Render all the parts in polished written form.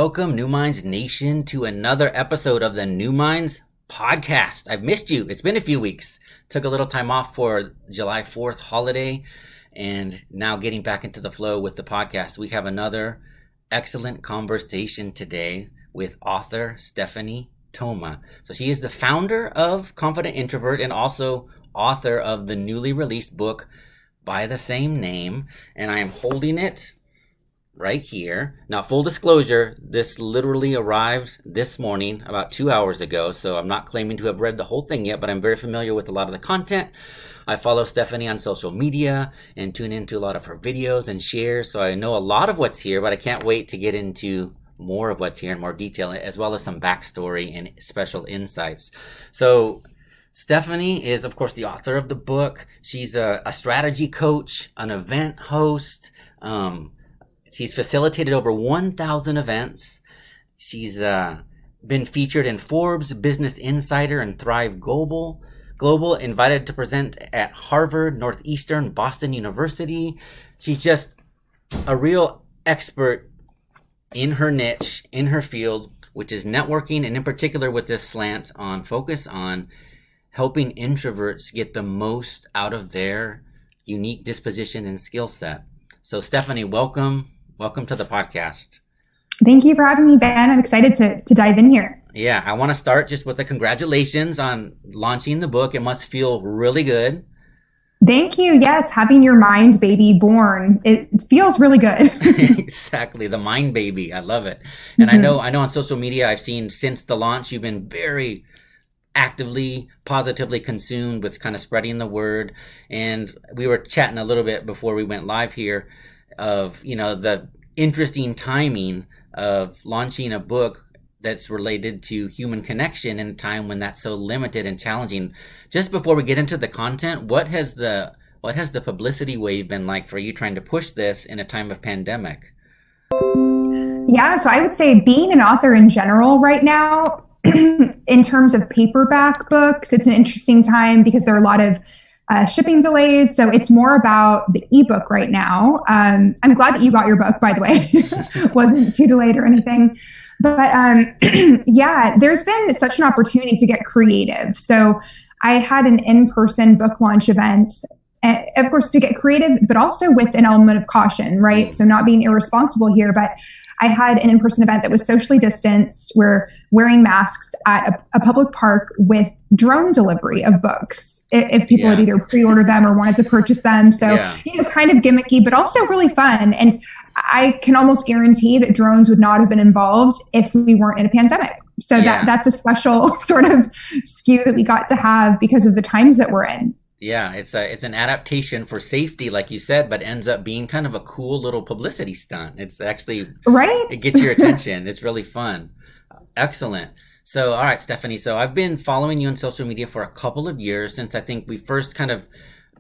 welcome, New Minds Nation, to another episode of the New Minds podcast. I've missed you. It's been a few weeks. Took a little time off for July 4th holiday, and now getting back into the flow with the podcast. We have another excellent conversation today with author Stephanie Thoma. So she is the founder of Confident Introvert and also author of the newly released book by the same name. And I am holding it right here. Now, full disclosure, this literally arrived this morning about 2 hours ago. So I'm not claiming to have read the whole thing yet, but I'm very familiar with a lot of the content. I follow Stephanie on social media and tune into a lot of her videos and shares. So I know a lot of what's here, but I can't wait to get into more of what's here in more detail, as well as some backstory and special insights. So Stephanie is, of course, the author of the book. She's a strategy coach, an event host. She's facilitated over 1,000 events. She's been featured in Forbes, Business Insider, and Thrive Global, invited to present at Harvard, Northeastern, Boston University. She's just a real expert in her niche, in her field, which is networking, and in particular with this slant on focus on helping introverts get the most out of their unique disposition and skill set. So Stephanie, welcome to the podcast. Thank you for having me, Ben. I'm excited to dive in here. Yeah, I want to start just with the congratulations on launching the book. It must feel really good. Thank you. Yes, having your mind baby born, it feels really good. Exactly, the mind baby. I love it. And I know on social media, I've seen since the launch, you've been very actively, positively consumed with kind of spreading the word. And we were chatting a little bit before we went live here of, the interesting timing of launching a book that's related to human connection in a time when that's so limited and challenging. Just before we get into the content, what has the publicity wave been like for you trying to push this in a time of pandemic? Yeah, so I would say being an author in general right now, in terms of paperback books, it's an interesting time because there are a lot of shipping delays. So it's more about the ebook right now. I'm glad that you got your book, by the way. Wasn't too delayed or anything. But yeah, there's been such an opportunity to get creative. So I had an in-person book launch event, of course, to get creative, but also with an element of caution, right? So not being irresponsible here, but I had an in-person event that was socially distanced. We're wearing masks at a public park with drone delivery of books if people had either pre-ordered them or wanted to purchase them. So, kind of gimmicky, but also really fun. And I can almost guarantee that drones would not have been involved if we weren't in a pandemic. So that's a special sort of skew that we got to have because of the times that we're in. Yeah, it's an adaptation for safety, like you said, but ends up being kind of a cool little publicity stunt. It's actually, right? It gets your attention. It's really fun. Excellent. So, all right, Stephanie. So I've been following you on social media for a couple of years since I think we first kind of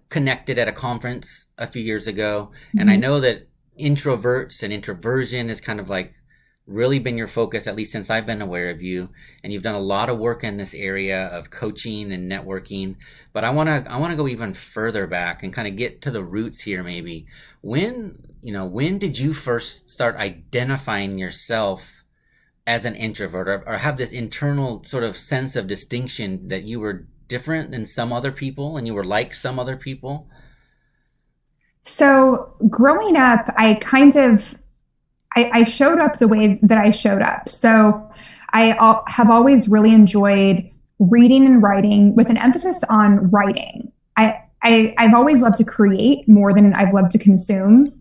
connected at a conference a few years ago. And I know that introverts and introversion is kind of like really been your focus, at least since I've been aware of you. And you've done a lot of work in this area of coaching and networking. But I want to go even further back and kind of get to the roots here maybe. When did you first start identifying yourself as an introvert or have this internal sort of sense of distinction that you were different than some other people and you were like some other people? So growing up, I showed up the way that I showed up. So I have always really enjoyed reading and writing with an emphasis on writing. I've always loved to create more than I've loved to consume.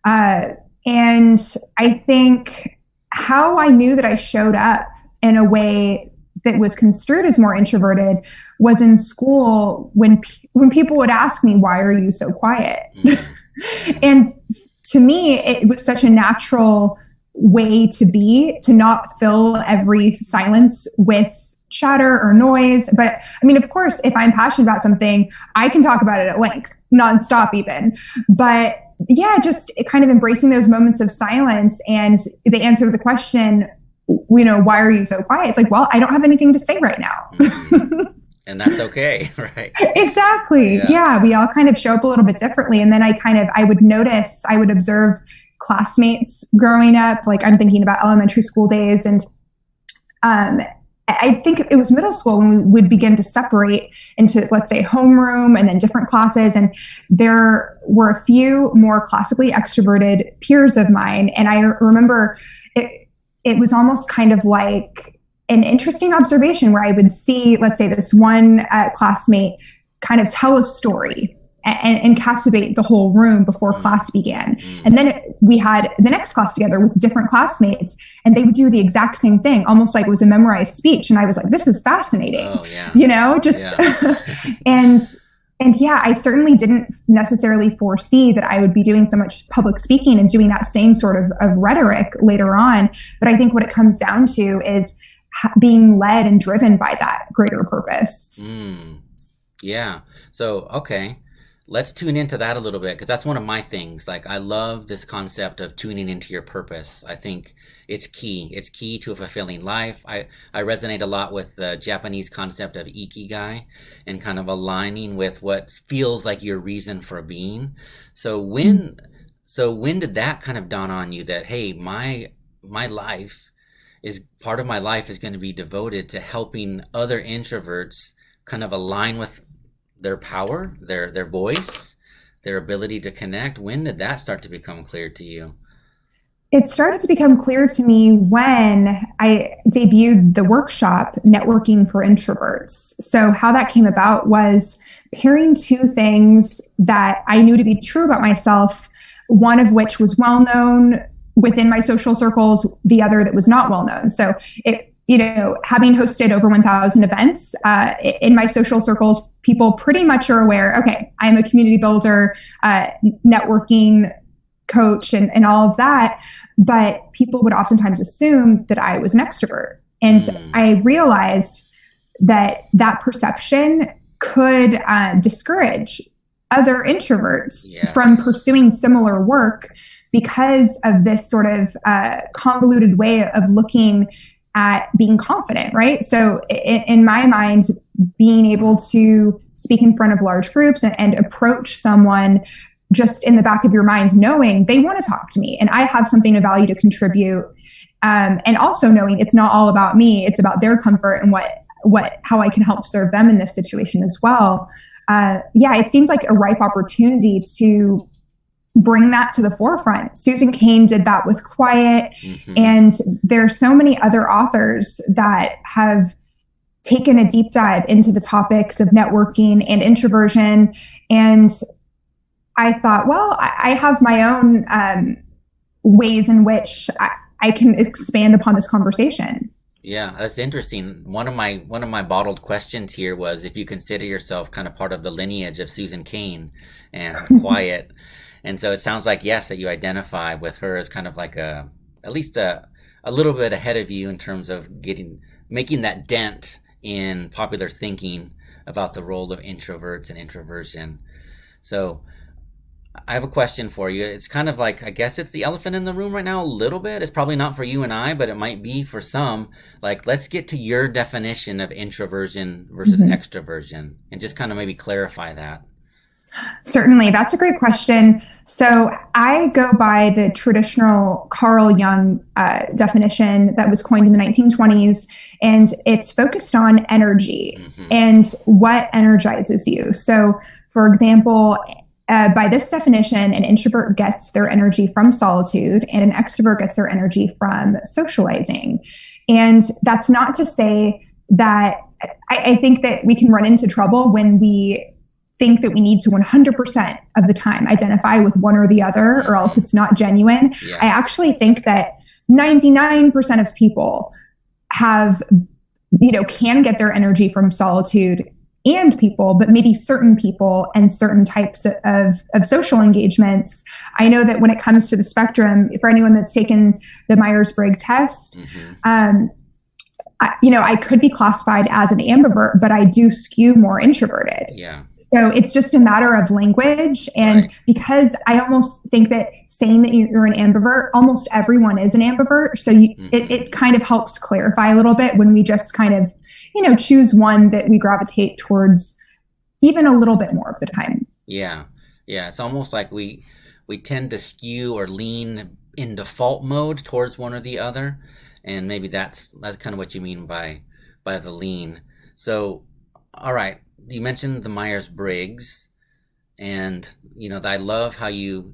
And I think how I knew that I showed up in a way that was construed as more introverted was in school when people would ask me, "Why are you so quiet?" And to me, it was such a natural way to not fill every silence with chatter or noise. But I mean, of course, if I'm passionate about something, I can talk about it at length, nonstop even. But yeah, just kind of embracing those moments of silence and the answer to the question, why are you so quiet? It's like, well, I don't have anything to say right now. And that's okay, right? Exactly. Yeah, we all kind of show up a little bit differently. And then I would observe classmates growing up. Like I'm thinking about elementary school days, and I think it was middle school when we would begin to separate into, let's say, homeroom and then different classes. And there were a few more classically extroverted peers of mine. And I remember it was almost kind of like an interesting observation where I would see, let's say, this one classmate kind of tell a story and captivate the whole room before class began. And then we had the next class together with different classmates, and they would do the exact same thing, almost like it was a memorized speech. And I was like, this is fascinating, and yeah, I certainly didn't necessarily foresee that I would be doing so much public speaking and doing that same sort of rhetoric later on. But I think what it comes down to is being led and driven by that greater purpose. Yeah. So, okay. Let's tune into that a little bit, because that's one of my things. Like, I love this concept of tuning into your purpose. I think it's key. It's key to a fulfilling life. I resonate a lot with the Japanese concept of ikigai and kind of aligning with what feels like your reason for being. So when did that kind of dawn on you that, hey, my life is part of my life is going to be devoted to helping other introverts kind of align with their power, their voice, their ability to connect? When did that start to become clear to you? It started to become clear to me when I debuted the workshop, Networking for Introverts. So how that came about was pairing two things that I knew to be true about myself, one of which was well known within my social circles, the other that was not well known. So having hosted over 1,000 events in my social circles, people pretty much are aware, okay, I'm a community builder, networking coach, and all of that. But people would oftentimes assume that I was an extrovert. And I realized that perception could discourage other introverts from pursuing similar work because of this sort of convoluted way of looking at being confident, right? So in my mind, being able to speak in front of large groups and approach someone just in the back of your mind, knowing they want to talk to me and I have something of value to contribute, and also knowing it's not all about me, it's about their comfort and how I can help serve them in this situation as well. It seems like a ripe opportunity to bring that to the forefront. Susan Cain did that with Quiet. And there are so many other authors that have taken a deep dive into the topics of networking and introversion. And I thought, well, I have my own ways in which I can expand upon this conversation. Yeah, that's interesting. One of my bottled questions here was if you consider yourself kind of part of the lineage of Susan Cain and Quiet. And so it sounds like, yes, that you identify with her as kind of like at least a little bit ahead of you in terms of making that dent in popular thinking about the role of introverts and introversion. So I have a question for you. It's kind of like, I guess it's the elephant in the room right now a little bit. It's probably not for you and I, but it might be for some. Like, let's get to your definition of introversion versus extroversion and just kind of maybe clarify that. Certainly. That's a great question. So I go by the traditional Carl Jung definition that was coined in the 1920s, and it's focused on energy and what energizes you. So, for example, by this definition, an introvert gets their energy from solitude and an extrovert gets their energy from socializing. And that's not to say that I think that we can run into trouble when we think that we need to 100% of the time identify with one or the other, or else it's not genuine. Yeah. I actually think that 99% of people can get their energy from solitude and people, but maybe certain people and certain types of social engagements. I know that when it comes to the spectrum, for anyone that's taken the Myers-Briggs test, I could be classified as an ambivert, but I do skew more introverted. Yeah. So it's just a matter of language. And because I almost think that saying that you're an ambivert, almost everyone is an ambivert. So it kind of helps clarify a little bit when we just kind of, choose one that we gravitate towards even a little bit more of the time. Yeah. Yeah. It's almost like we we tend to skew or lean in default mode towards one or the other, and maybe that's kind of what you mean by the lean. So, all right, you mentioned the Myers-Briggs, and I love how you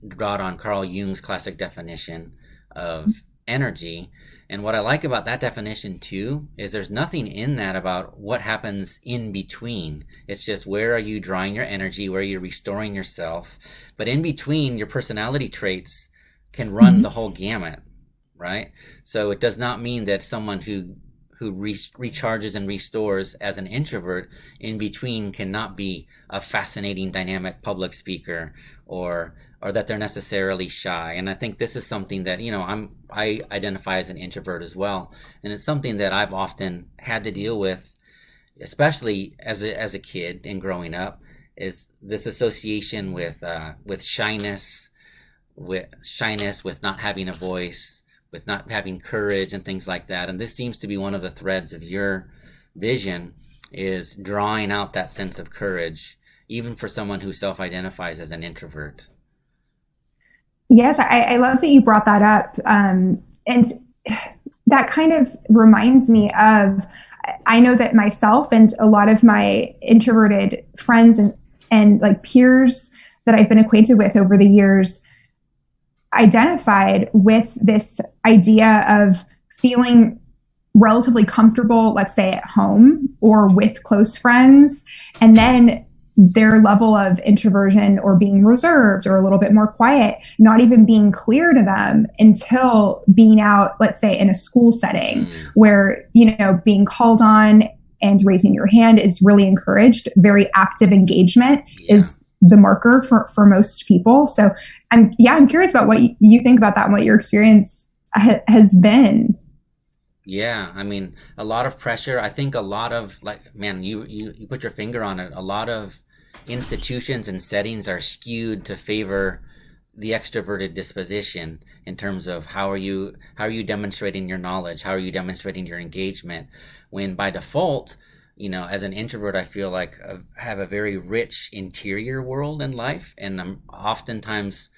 brought on Carl Jung's classic definition of energy. And what I like about that definition too is there's nothing in that about what happens in between. It's just, where are you drawing your energy, where you're restoring yourself. But in between, your personality traits can run the whole gamut, right? So it does not mean that someone who recharges and restores as an introvert in between cannot be a fascinating, dynamic public speaker, or that they're necessarily shy. And I think this is something that, I identify as an introvert as well. And it's something that I've often had to deal with, especially as a kid and growing up, is this association with shyness, with not having a voice, with not having courage and things like that. And this seems to be one of the threads of your vision, is drawing out that sense of courage, even for someone who self-identifies as an introvert. Yes, I love that you brought that up. And that kind of reminds me of, I know that myself and a lot of my introverted friends and like peers that I've been acquainted with over the years identified with this idea of feeling relatively comfortable, let's say at home or with close friends, and then their level of introversion or being reserved or a little bit more quiet, not even being clear to them until being out, let's say in a school setting where, being called on and raising your hand is really encouraged. Very active engagement is the marker for most people. So I'm curious about what you think about that and what your experience has been. Yeah, I mean, a lot of pressure. I think a lot of, like, man, you put your finger on it. A lot of institutions and settings are skewed to favor the extroverted disposition in terms of how are you demonstrating your knowledge, how are you demonstrating your engagement, when by default, as an introvert, I feel like I have a very rich interior world in life, and I'm oftentimes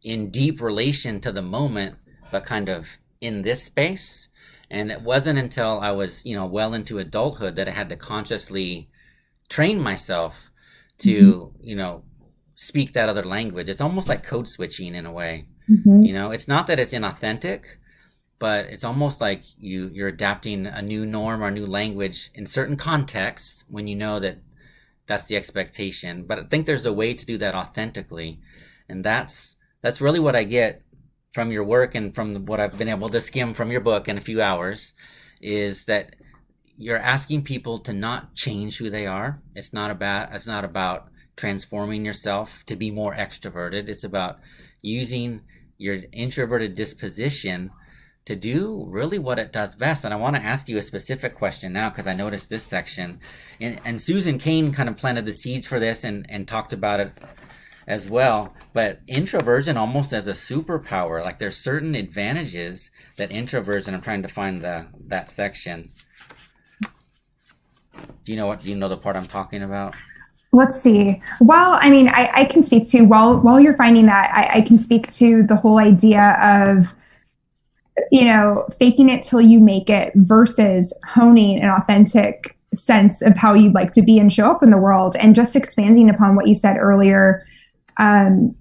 in deep relation to the moment, but kind of in this space. And it wasn't until I was, well into adulthood that I had to consciously train myself to, speak that other language. It's almost like code switching in a way. It's not that it's inauthentic, but it's almost like you're adapting a new norm or a new language in certain contexts when you know that that's the expectation. But I think there's a way to do that authentically. And that's really what I get from your work and from what I've been able to skim from your book in a few hours, is that you're asking people to not change who they are. It's not about transforming yourself to be more extroverted. It's about using your introverted disposition to do really what it does best. And I want to ask you a specific question now, because I noticed this section, and Susan Cain kind of planted the seeds for this and talked about it as well. But introversion almost as a superpower, like there's certain advantages that introversion, I'm trying to find that section. Do you know the part I'm talking about? Let's see. Well, I mean, I can speak to, while you're finding that, I can speak to the whole idea of, faking it till you make it versus honing an authentic sense of how you'd like to be and show up in the world. And just expanding upon what you said earlier. I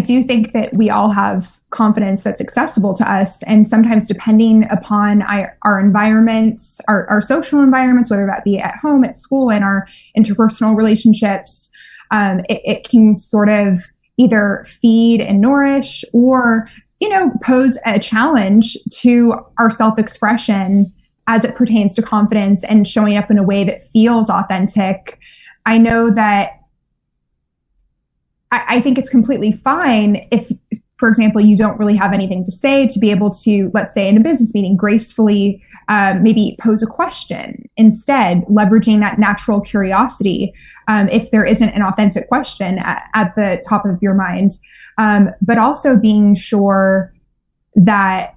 do think that we all have confidence that's accessible to us. And sometimes depending upon our environments, our social environments, whether that be at home, at school, and our interpersonal relationships, it can sort of either feed and nourish or, pose a challenge to our self-expression as it pertains to confidence and showing up in a way that feels authentic. I know that I think it's completely fine if, for example, you don't really have anything to say, to be able to, let's say in a business meeting, gracefully maybe pose a question instead, leveraging that natural curiosity if there isn't an authentic question at the top of your mind. But also being sure that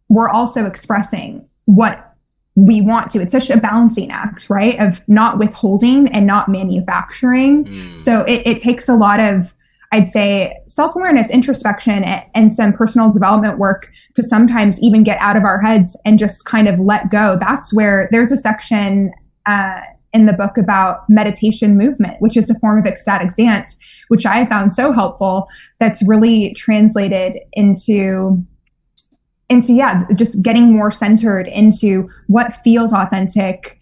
we're also expressing what we want to. It's such a balancing act, right? Of not withholding and not manufacturing. So it takes a lot of I'd say self-awareness, introspection, and some personal development work to sometimes even get out of our heads and just kind of let go. That's where there's a section in the book about meditation movement, which is a form of ecstatic dance, which I found so helpful. That's really translated into just getting more centered into what feels authentic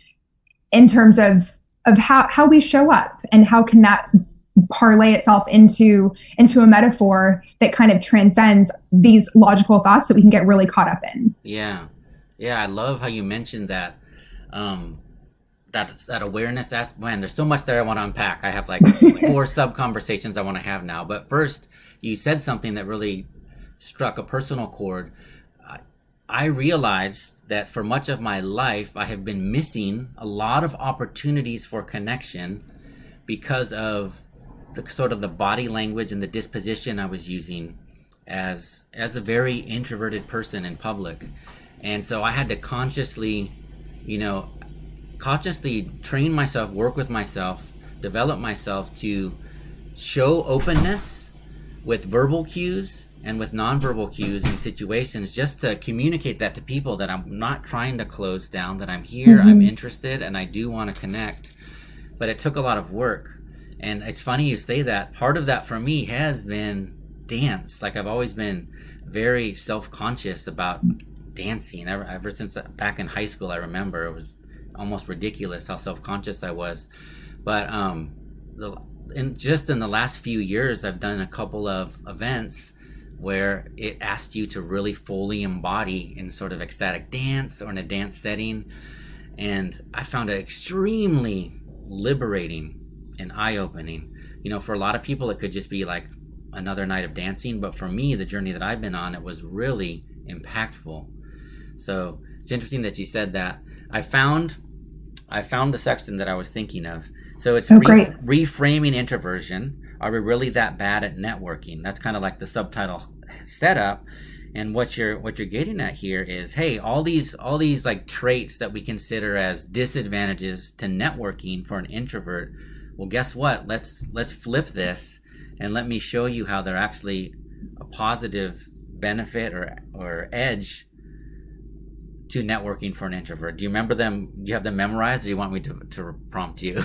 in terms of how we show up, and how can that parlay itself into a metaphor that kind of transcends these logical thoughts that we can get really caught up in. Yeah. I love how you mentioned that. That awareness aspect. Man, there's so much there I want to unpack. I have like 4 sub conversations I want to have now. But first, you said something that really struck a personal chord. I realized that for much of my life, I have been missing a lot of opportunities for connection because of the sort of the body language and the disposition I was using as a very introverted person in public. And so I had to consciously train myself, work with myself, develop myself to show openness with verbal cues and with nonverbal cues in situations, just to communicate that to people, that I'm not trying to close down, that I'm here, I'm interested, and I do want to connect. But it took a lot of work. And it's funny you say that. Part of that for me has been dance. Like, I've always been very self-conscious about dancing. Ever since back in high school, I remember it was almost ridiculous how self-conscious I was. But in the last few years, I've done a couple of events where it asked you to really fully embody in sort of ecstatic dance or in a dance setting. And I found it extremely liberating and eye-opening. For a lot of people, it could just be like another night of dancing. But for me, the journey that I've been on, it was really impactful. So it's interesting that you said that. I found the section that I was thinking of. So it's reframing introversion. Are we really that bad at networking? That's kind of like the subtitle setup. And what you're getting at here is, hey, all these like traits that we consider as disadvantages to networking for an introvert. Well, guess what? Let's flip this and let me show you how they're actually a positive benefit or edge to networking for an introvert. Do you remember them? Do you have them memorized, or do you want me to prompt you?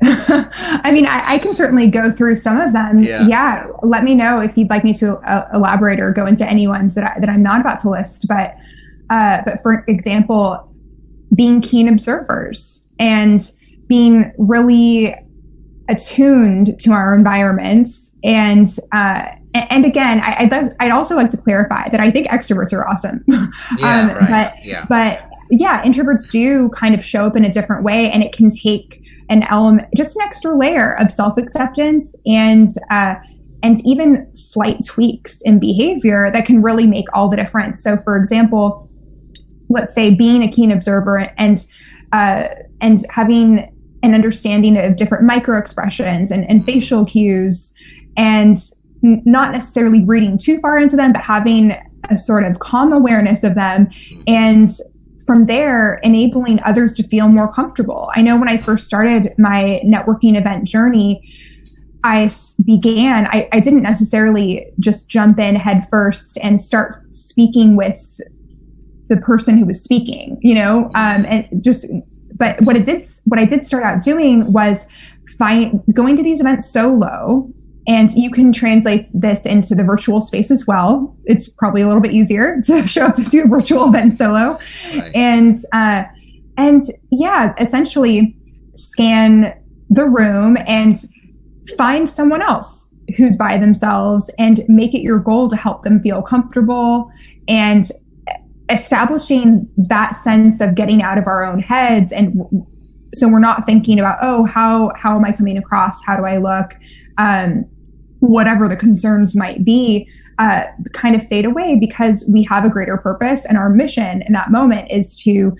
I mean, I can certainly go through some of them. Yeah. Let me know if you'd like me to elaborate or go into any ones that I'm not about to list. But for example, being keen observers and being really attuned to our environments. And again, I'd also like to clarify that I think extroverts are awesome. But introverts do kind of show up in a different way, and it can take an element, just an extra layer of self-acceptance and even slight tweaks in behavior that can really make all the difference. So, for example, let's say being a keen observer and having an understanding of different micro-expressions and facial cues, and not necessarily reading too far into them, but having a sort of calm awareness of them, and from there enabling others to feel more comfortable. I know when I first started my networking event journey, I didn't necessarily just jump in head first and start speaking with the person who was speaking, but what I did start out doing was going to these events solo. And you can translate this into the virtual space as well. It's probably a little bit easier to show up to a virtual event solo. Right. And essentially scan the room and find someone else who's by themselves and make it your goal to help them feel comfortable, and establishing that sense of getting out of our own heads. And so we're not thinking about, how am I coming across? How do I look? Whatever the concerns might be, kind of fade away, because we have a greater purpose, and our mission in that moment is to,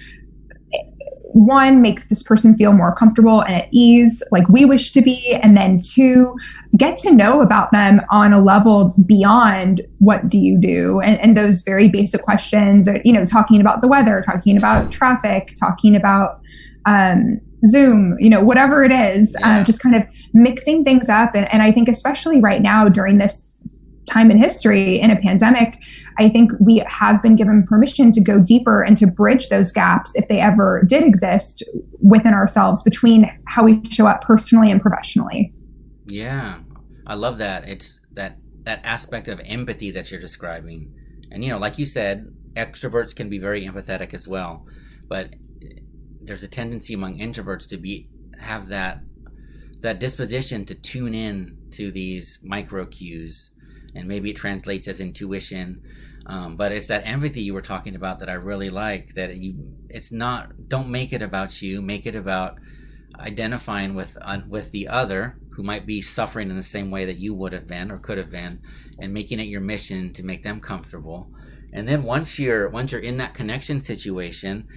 one, make this person feel more comfortable and at ease like we wish to be, and then two, get to know about them on a level beyond what do you do, and those very basic questions, talking about the weather, talking about traffic, talking about Zoom, whatever it is, just kind of mixing things up. And I think especially right now during this time in history in a pandemic, I think we have been given permission to go deeper and to bridge those gaps, if they ever did exist, within ourselves between how we show up personally and professionally. Yeah, I love that. It's that aspect of empathy that you're describing. And, like you said, extroverts can be very empathetic as well. But there's a tendency among introverts to have that disposition to tune in to these micro cues, and maybe it translates as intuition. But it's that empathy you were talking about that I really like. That don't make it about you. Make it about identifying with the other who might be suffering in the same way that you would have been or could have been, and making it your mission to make them comfortable. And then once you're in that connection situation,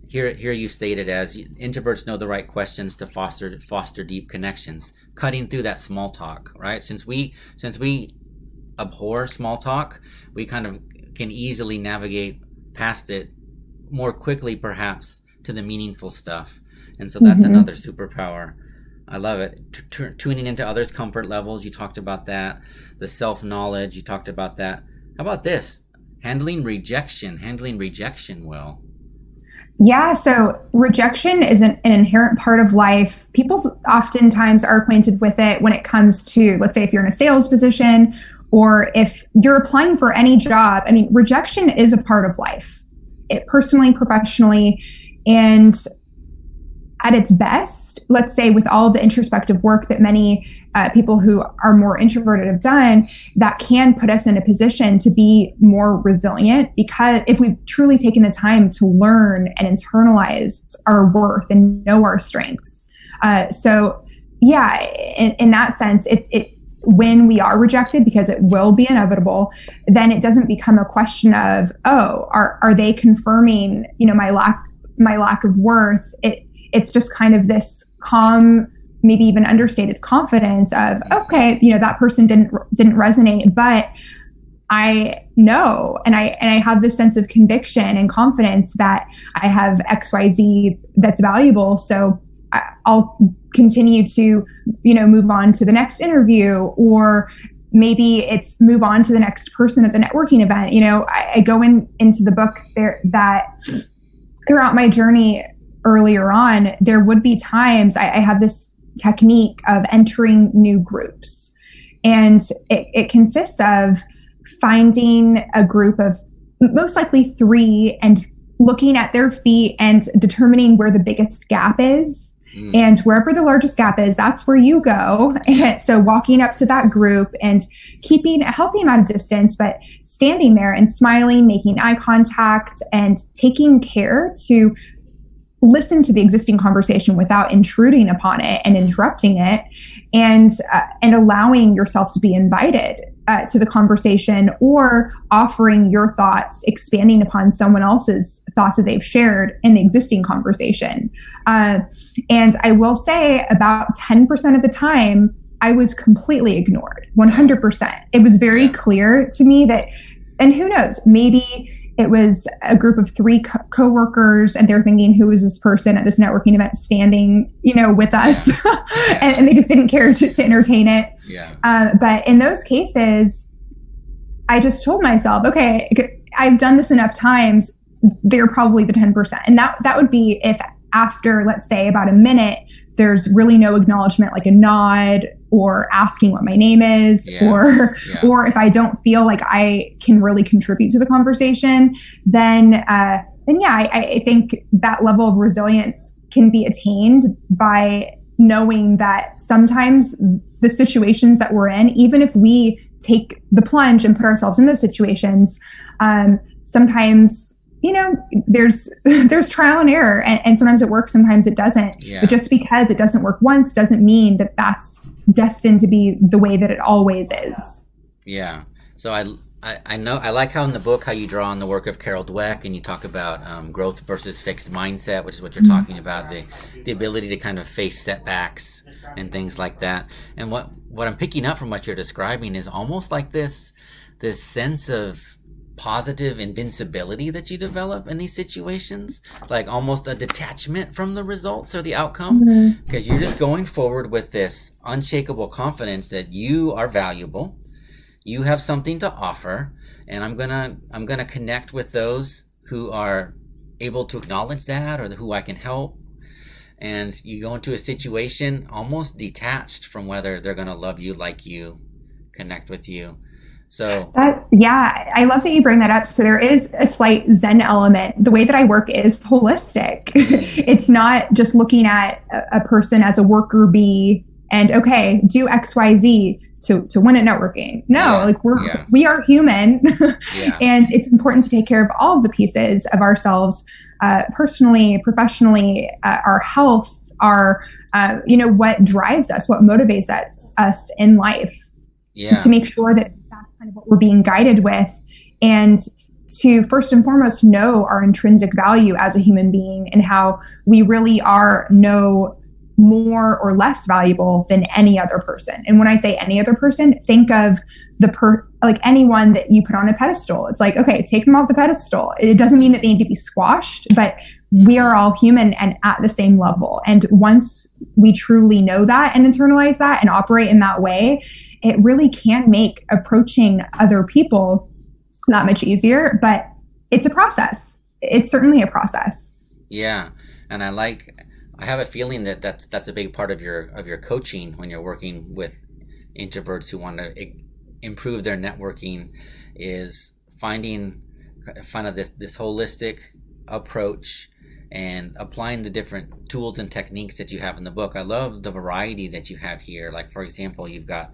here you stated as introverts know the right questions to foster deep connections, cutting through that small talk, right? Since we abhor small talk, we kind of can easily navigate past it more quickly, perhaps, to the meaningful stuff. And so that's another superpower. I love it. Tuning into others' comfort levels. You talked about that. The self-knowledge. You talked about that. How about this? Handling rejection well. Yeah, so rejection is an inherent part of life. People oftentimes are acquainted with it when it comes to, let's say, if you're in a sales position or if you're applying for any job. I mean, rejection is a part of life, personally, professionally, and at its best, let's say with all of the introspective work that many people who are more introverted have done, that can put us in a position to be more resilient, because if we've truly taken the time to learn and internalize our worth and know our strengths. So yeah, in that sense, it when we are rejected, because it will be inevitable, then it doesn't become a question of, are they confirming, my lack of worth? It's just kind of this calm, maybe even understated confidence of, okay, that person didn't resonate, but I know, and I have this sense of conviction and confidence that I have XYZ that's valuable. So I'll continue to, move on to the next interview, or maybe it's move on to the next person at the networking event. I go into the book there that throughout my journey earlier on, there would be times I have this technique of entering new groups, and it consists of finding a group of most likely 3 and looking at their feet and determining where the biggest gap is. And wherever the largest gap is, that's where you go. And so walking up to that group and keeping a healthy amount of distance, but standing there and smiling, making eye contact, and taking care to listen to the existing conversation without intruding upon it and interrupting it, and allowing yourself to be invited to the conversation, or offering your thoughts, expanding upon someone else's thoughts that they've shared in the existing conversation. And I will say about 10% of the time, I was completely ignored, 100%. It was very clear to me that, and who knows, maybe it was a group of 3 coworkers, and they're thinking, who is this person at this networking event standing, with us? And they just didn't care to entertain it. But in those cases, I just told myself, okay, I've done this enough times. They're probably the 10%. And that would be if after, let's say, about a minute, there's really no acknowledgement, like a nod or asking what my name is, or if I don't feel like I can really contribute to the conversation, then I think that level of resilience can be attained by knowing that sometimes the situations that we're in, even if we take the plunge and put ourselves in those situations, sometimes there's trial and error, and sometimes it works, sometimes it doesn't. But just because it doesn't work once doesn't mean that that's destined to be the way that it always is. So I know, I like how in the book how you draw on the work of Carol Dweck, and you talk about growth versus fixed mindset, which is what you're talking about, the ability to kind of face setbacks and things like that. And what I'm picking up from what you're describing is almost like this sense of positive invincibility that you develop in these situations, like almost a detachment from the results or the outcome, because you're just going forward with this unshakable confidence that you are valuable, you have something to offer, and I'm gonna connect with those who are able to acknowledge that, or who I can help. And you go into a situation almost detached from whether they're gonna love you, like you, connect with you. So I love that you bring that up. So there is a slight Zen element. The way that I work is holistic. It's not just looking at a person as a worker bee and okay, do X, Y, Z to win at networking. No, like we are human, and it's important to take care of all of the pieces of ourselves, personally, professionally, our health, our what drives us, what motivates us in life. To make sure that that's kind of what we're being guided with, and to first and foremost know our intrinsic value as a human being and how we really are no more or less valuable than any other person. And when I say any other person, think of like anyone that you put on a pedestal. It's like, okay, take them off the pedestal. It doesn't mean that they need to be squashed, but we are all human and at the same level. And once we truly know that and internalize that and operate in that way, it really can make approaching other people that much easier, but it's a process. It's certainly a process. Yeah. And I have a feeling that that's a big part of your coaching when you're working with introverts who want to improve their networking, is finding this holistic approach and applying the different tools and techniques that you have in the book. I love the variety that you have here. Like, for example, you've got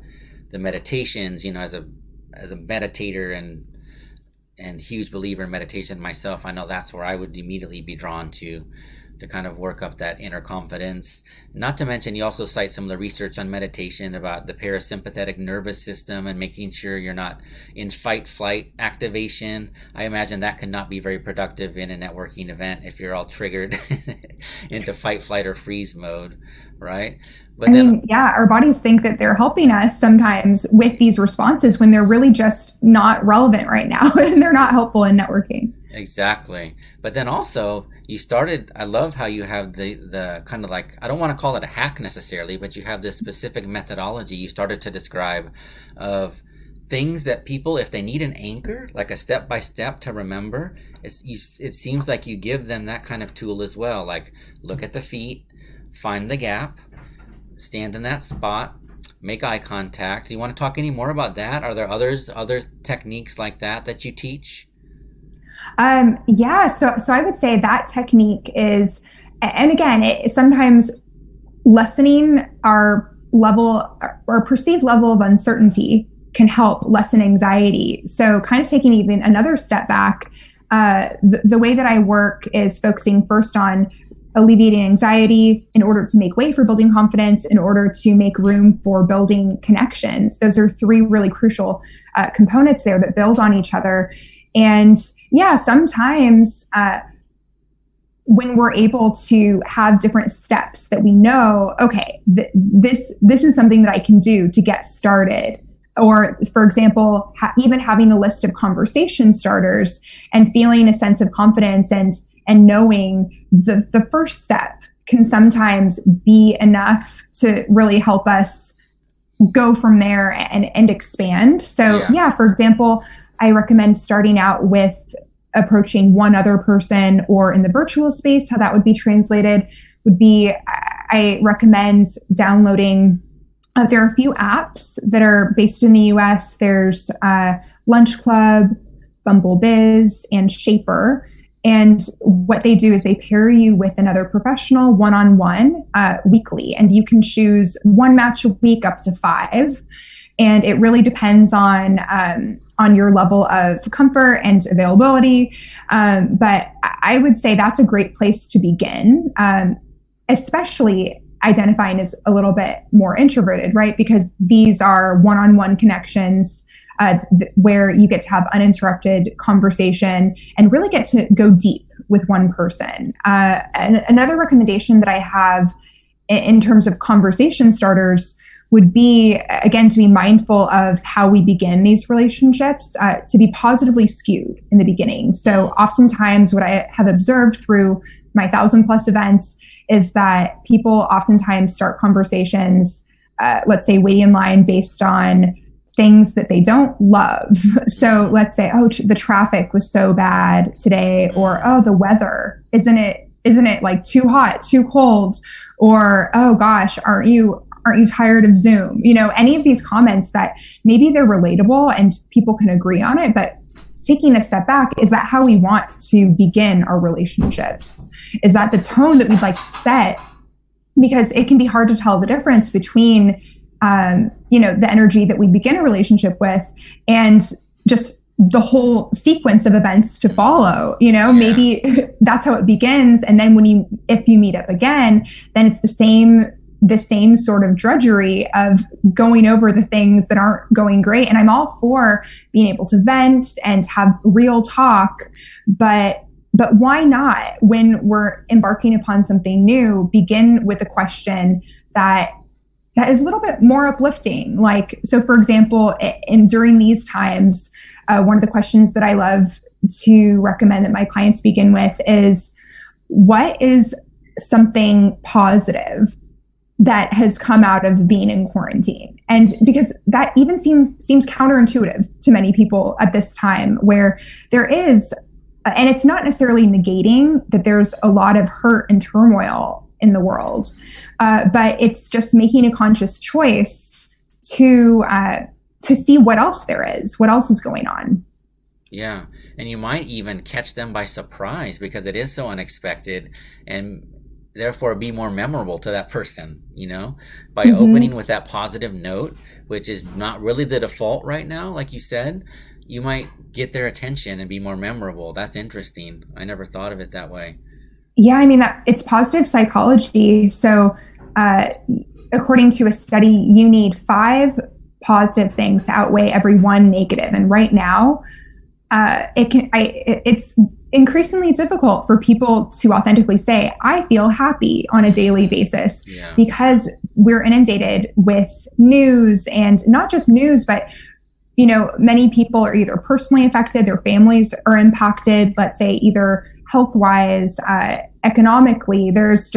the meditations, as a meditator and huge believer in meditation myself, I know that's where I would immediately be drawn to kind of work up that inner confidence. Not to mention, you also cite some of the research on meditation about the parasympathetic nervous system and making sure you're not in fight-flight activation. I imagine that could not be very productive in a networking event if you're all triggered into fight, flight, or freeze mode, right? But our bodies think that they're helping us sometimes with these responses when they're really just not relevant right now and they're not helpful in networking. Exactly. But then also I love how you have the kind of like, I don't want to call it a hack necessarily, but you have this specific methodology you started to describe of things that people, if they need an anchor, like a step-by-step to remember, it seems like you give them that kind of tool as well. Like, look at the feet, find the gap, stand in that spot, make eye contact. Do you want to talk any more about that? Are there other techniques like that you teach? So I would say that technique is, and again, sometimes lessening our perceived level of uncertainty can help lessen anxiety. So kind of taking even another step back, the way that I work is focusing first on alleviating anxiety in order to make way for building confidence, in order to make room for building connections. Those are three really crucial components there that build on each other. And sometimes when we're able to have different steps that we know, okay, this is something that I can do to get started. Or, for example, even having a list of conversation starters and feeling a sense of confidence and knowing the first step can sometimes be enough to really help us go from there and expand. So, for example, I recommend starting out with approaching one other person, or in the virtual space, how that would be translated would be, I recommend downloading, there are a few apps that are based in the US. There's Lunch Club, Bumble Biz, and Shaper. And what they do is they pair you with another professional one-on-one weekly, and you can choose one match a week up to 5. And it really depends on your level of comfort and availability. But I would say that's a great place to begin, especially identifying as a little bit more introverted, right? Because these are one-on-one connections where you get to have uninterrupted conversation and really get to go deep with one person. And another recommendation that I have in terms of conversation starters would be, again, to be mindful of how we begin these relationships, to be positively skewed in the beginning. So oftentimes what I have observed through my 1,000+ events is that people oftentimes start conversations, let's say waiting in line based on things that they don't love. So let's say, oh, the traffic was so bad today, or, oh, the weather, isn't it like too hot, too cold? Or, oh gosh, aren't you tired of Zoom? Any of these comments that maybe they're relatable and people can agree on it, but taking a step back, is that how we want to begin our relationships? Is that the tone that we'd like to set? Because it can be hard to tell the difference between, the energy that we begin a relationship with and just the whole sequence of events to follow. Maybe that's how it begins. And then if you meet up again, then it's the same sort of drudgery of going over the things that aren't going great. And I'm all for being able to vent and have real talk, but why not, when we're embarking upon something new, begin with a question that is a little bit more uplifting? Like, so for example, during these times, one of the questions that I love to recommend that my clients begin with is, what is something positive that has come out of being in quarantine? And because that even seems counterintuitive to many people at this time, where there is, and it's not necessarily negating that there's a lot of hurt and turmoil in the world, but it's just making a conscious choice to see what else there is, what else is going on. Yeah. And you might even catch them by surprise because it is so unexpected, and therefore be more memorable to that person, by opening with that positive note, which is not really the default right now. Like you said, you might get their attention and be more memorable. That's interesting. I never thought of it that way. Yeah, I mean, it's positive psychology. So according to a study, you need 5 positive things to outweigh every 1 negative. And right now, it's increasingly difficult for people to authentically say, I feel happy on a daily basis, because we're inundated with news, and not just news, but many people are either personally affected, their families are impacted, let's say either health-wise, economically. There's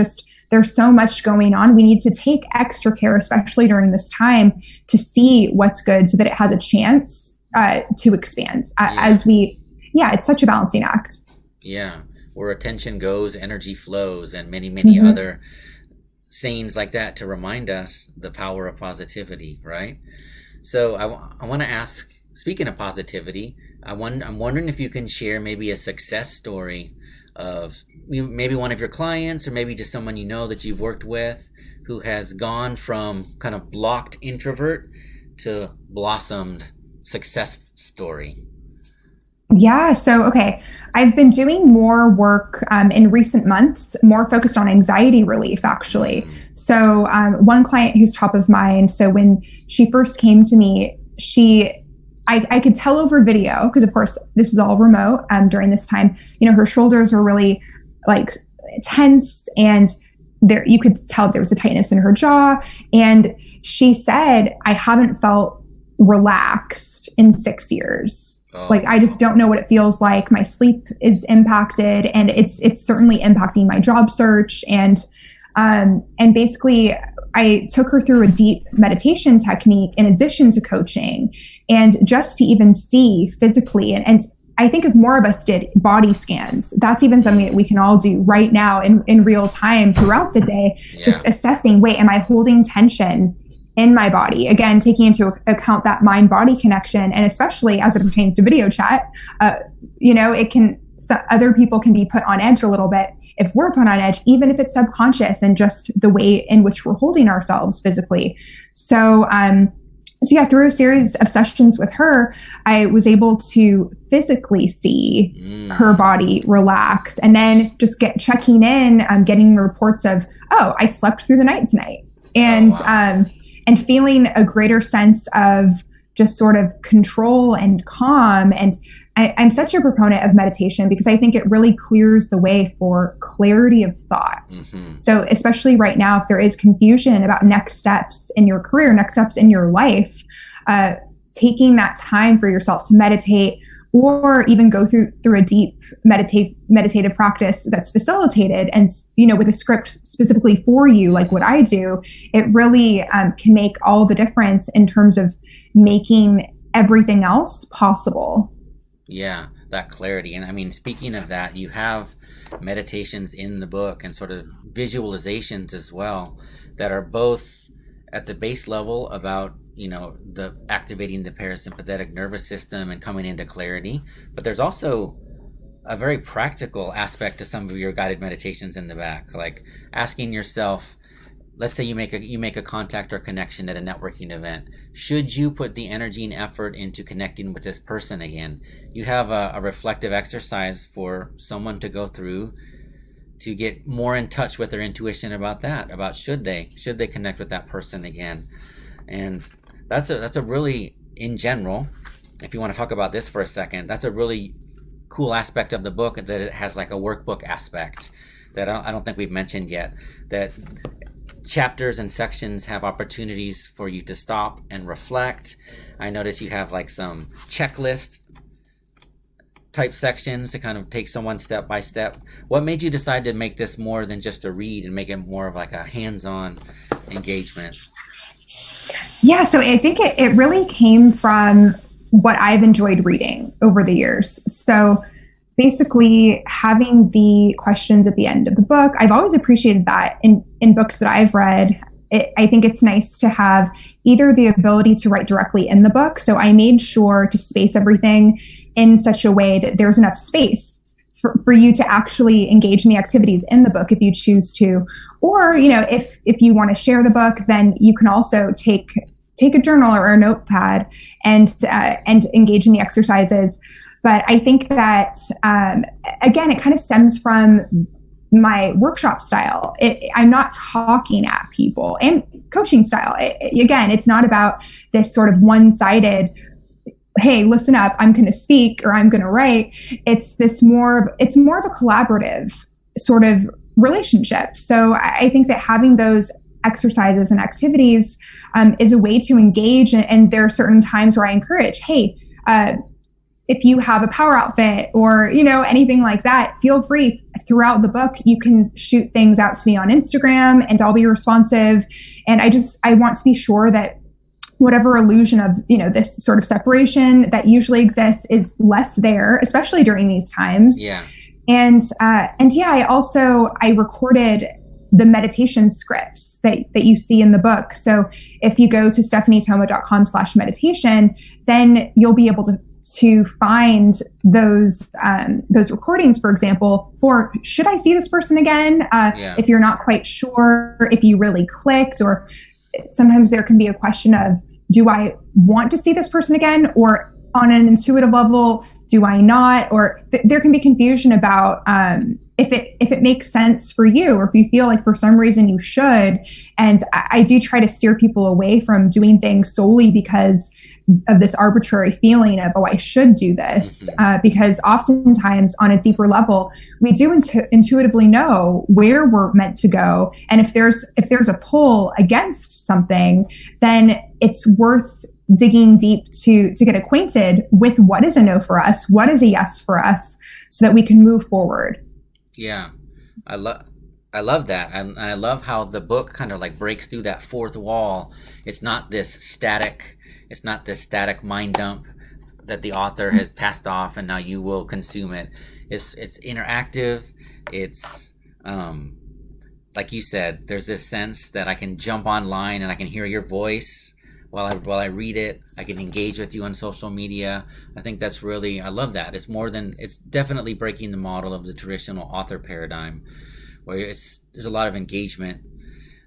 so much going on. We need to take extra care, especially during this time, to see what's good so that it has a chance to expand. It's such a balancing act. Yeah, where attention goes, energy flows, and many other sayings like that to remind us the power of positivity, right? So I want to ask, speaking of positivity, I'm wondering if you can share maybe a success story of maybe one of your clients, or maybe just someone that you've worked with, who has gone from kind of blocked introvert to blossomed success story. Yeah. So, okay. I've been doing more work in recent months, more focused on anxiety relief, actually. So one client who's top of mind. So when she first came to me, I could tell over video, because of course this is all remote during this time, her shoulders were really like tense, and you could tell there was a tightness in her jaw. And she said, I haven't felt relaxed in 6 years. Like, I just don't know what it feels like. My sleep is impacted, and it's certainly impacting my job search. And basically I took her through a deep meditation technique in addition to coaching, and just to even see physically. And I think if more of us did body scans, that's even something that we can all do right now in real time throughout the day, just assessing, wait, am I holding tension in my body? Again, taking into account that mind-body connection, and especially as it pertains to video chat, other people can be put on edge a little bit if we're put on edge, even if it's subconscious and just the way in which we're holding ourselves physically. So through a series of sessions with her, I was able to physically see her body relax, and then just checking in, getting reports of, oh, I slept through the night tonight. And, and feeling a greater sense of just sort of control and calm. And I'm such a proponent of meditation because I think it really clears the way for clarity of thought. So especially right now, if there is confusion about next steps in your career, next steps in your life, taking that time for yourself to meditate, or even go through a deep meditative practice that's facilitated and, with a script specifically for you, like what I do, it really can make all the difference in terms of making everything else possible. Yeah, that clarity. And I mean, speaking of that, you have meditations in the book and sort of visualizations as well that are both at the base level about the activating the parasympathetic nervous system and coming into clarity. But there's also a very practical aspect to some of your guided meditations in the back, like asking yourself, let's say you make a contact or connection at a networking event. Should you put the energy and effort into connecting with this person again? You have a reflective exercise for someone to go through to get more in touch with their intuition about that, about should they connect with that person again. And that's a really, in general, if you want to talk about this for a second, that's a really cool aspect of the book, that it has like a workbook aspect that I don't think we've mentioned yet, that chapters and sections have opportunities for you to stop and reflect. I notice you have like some checklist type sections to kind of take someone step by step. What made you decide to make this more than just a read and make it more of like a hands-on engagement? Yeah, so I think it really came from what I've enjoyed reading over the years. So basically having the questions at the end of the book, I've always appreciated that in books that I've read. I think it's nice to have either the ability to write directly in the book. So I made sure to space everything in such a way that there's enough space for you to actually engage in the activities in the book if you choose to. Or, if you want to share the book, then you can also take a journal or a notepad and engage in the exercises. But I think that, again, it kind of stems from my workshop style. I'm not talking at people, and coaching style. Again, it's not about this sort of one-sided, hey, listen up, I'm going to speak or I'm going to write. It's more of a collaborative sort of relationship. So I think that having those exercises and activities is a way to engage. And there are certain times where I encourage, hey, if you have a power outfit or, anything like that, feel free. Throughout the book, you can shoot things out to me on Instagram and I'll be responsive. And I want to be sure that whatever illusion of, this sort of separation that usually exists is less there, especially during these times. Yeah. And yeah, I recorded the meditation scripts that you see in the book. So if you go to stephaniethoma.com/meditation, then you'll be able to find those recordings, for example, for should I see this person again? If you're not quite sure if you really clicked, or sometimes there can be a question of, do I want to see this person again? Or on an intuitive level, do I not? Or there can be confusion about if it makes sense for you, or if you feel like for some reason you should. And I do try to steer people away from doing things solely because of this arbitrary feeling of, oh, I should do this, because oftentimes on a deeper level, we do intuitively know where we're meant to go. And if there's a pull against something, then it's worth digging deep to get acquainted with what is a no for us, what is a yes for us, so that we can move forward. Yeah, I love that. And I love how the book kind of like breaks through that fourth wall. It's not this static mind dump that the author has passed off and now you will consume it. It's interactive. It's like you said, there's this sense that I can jump online and I can hear your voice while I read it. I can engage with you on social media. I think that's really, I love that. It's definitely breaking the model of the traditional author paradigm, where there's a lot of engagement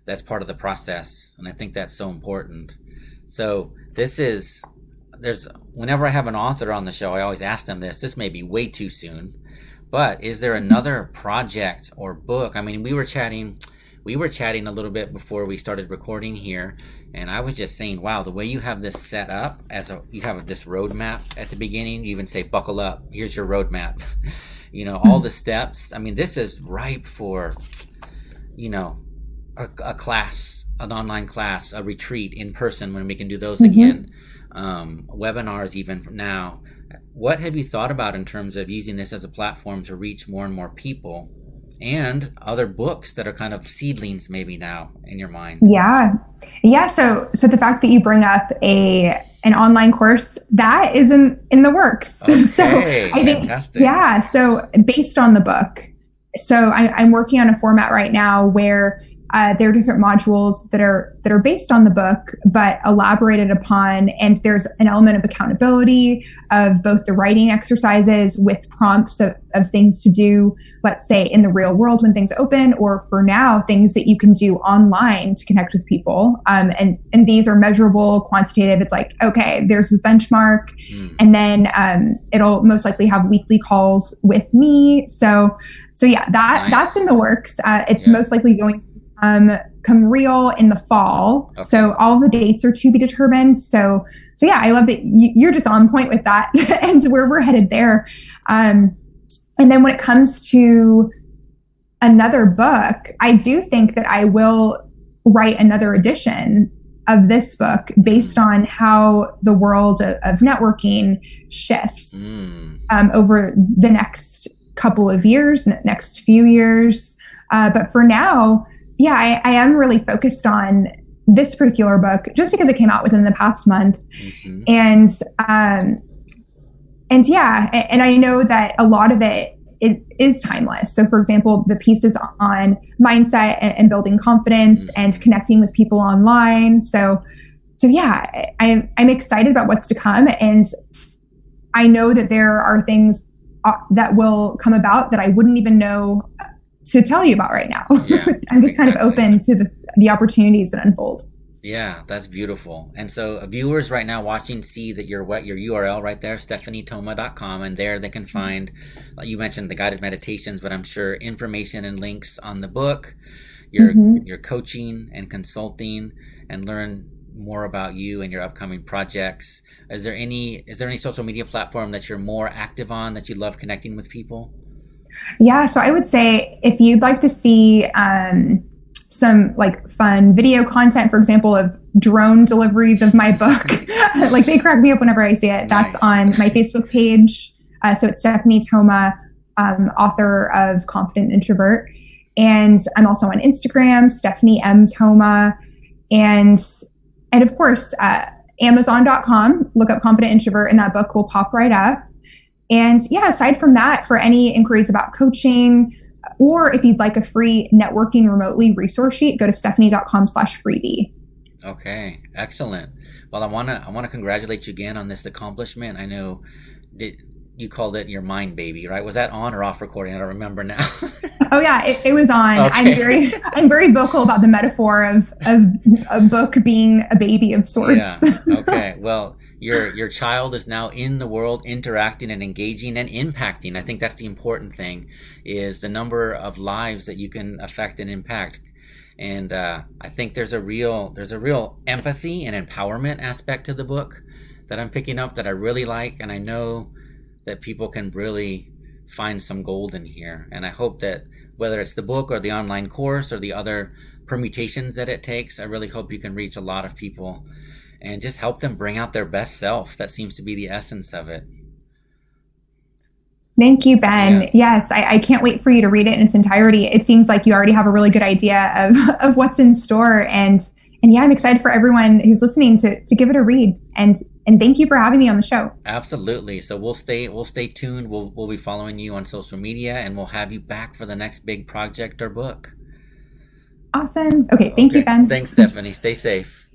that's part of the process. And I think that's so important. So whenever I have an author on the show, I always ask them this may be way too soon, but is there another project or book? I mean, we were chatting we were chatting a little bit before we started recording here, and I was just saying, wow, the way you have this set up you have this roadmap at the beginning. You even say, buckle up, here's your roadmap. All the steps. I mean, this is ripe for, a class, an online class, a retreat in person when we can do those again, webinars even now. What have you thought about in terms of using this as a platform to reach more and more people, and other books that are kind of seedlings maybe now in your mind? Yeah. So the fact that you bring up an online course, that is in the works. Okay, so I think, fantastic. yeah. So based on the book, so I'm working on a format right now where there are different modules that are based on the book, but elaborated upon. And there's an element of accountability of both the writing exercises with prompts of things to do, let's say in the real world when things open, or for now, things that you can do online to connect with people. And these are measurable, quantitative. It's like, okay, there's this benchmark. And then it'll most likely have weekly calls with me. So yeah, that's in the works. It's most likely going come real in the fall. Okay. So all the dates are to be determined. So yeah, I love that you're just on point with that and where we're headed there. And then when it comes to another book, I do think that I will write another edition of this book based on how the world of networking shifts over the next couple of years, next few years. But for now, yeah, I am really focused on this particular book just because it came out within the past month. And yeah, and I know that a lot of it is timeless. So for example, the pieces on mindset and building confidence and connecting with people online. So yeah, I'm excited about what's to come. And I know that there are things that will come about that I wouldn't even know to tell you about right now. Yeah, I'm just kind of open to the opportunities that unfold. Yeah, that's beautiful. And so viewers right now watching see that your URL right there, stephaniethoma.com, and there they can find, you mentioned the guided meditations, but I'm sure information and links on the book, your coaching and consulting, and learn more about you and your upcoming projects. Is there any social media platform that you're more active on that you love connecting with people? Yeah, so I would say if you'd like to see some like fun video content, for example, of drone deliveries of my book, like they crack me up whenever I see it. Nice. That's on my Facebook page. So it's Stephanie Thoma, author of Confident Introvert. And I'm also on Instagram, Stephanie M. Thoma. And of course, Amazon.com, look up Confident Introvert and that book will pop right up. And yeah, aside from that, for any inquiries about coaching, or if you'd like a free networking remotely resource sheet, go to stephanie.com/freebie. Okay, excellent. Well, I want to congratulate you again on this accomplishment. I know that you called it your mind baby, right? Was that on or off recording? I don't remember now. Oh yeah, it was on. Okay. I'm very vocal about the metaphor of a book being a baby of sorts. Yeah. Okay. Well, your child is now in the world, interacting and engaging and impacting. I think that's the important thing, is the number of lives that you can affect and impact. And I think there's a real empathy and empowerment aspect to the book that I'm picking up that I really like, and I know that people can really find some gold in here. And I hope that whether it's the book or the online course or the other permutations that it takes, I really hope you can reach a lot of people and just help them bring out their best self. That seems to be the essence of it. Thank you, Ben. Yeah. Yes, I can't wait for you to read it in its entirety. It seems like you already have a really good idea of what's in store. And yeah, I'm excited for everyone who's listening to give it a read. And thank you for having me on the show. Absolutely. So we'll stay tuned. We'll be following you on social media, and we'll have you back for the next big project or book. Awesome. Okay. Thank you, Ben. Thanks, Stephanie. Stay safe.